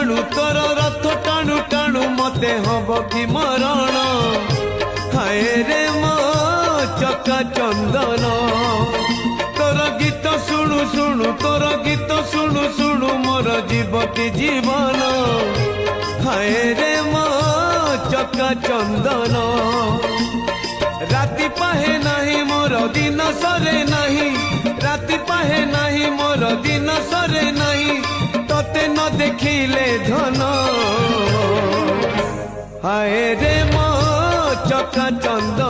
टाणु तोर रथ टाणु टाणु मते हब कि मरण हाय रे मो चका चंदन तोर गीत शुणु शुणु तोर गीत शुणु शुणु मोर जीवती जीवन हाय रे मो चका चंदन राति पाहे नहीं मोर दिन सरे नहीं राति पाहे नहीं मोर दिन सरे नहीं तोते न देखिले धन हाय रे मो चका चंदन।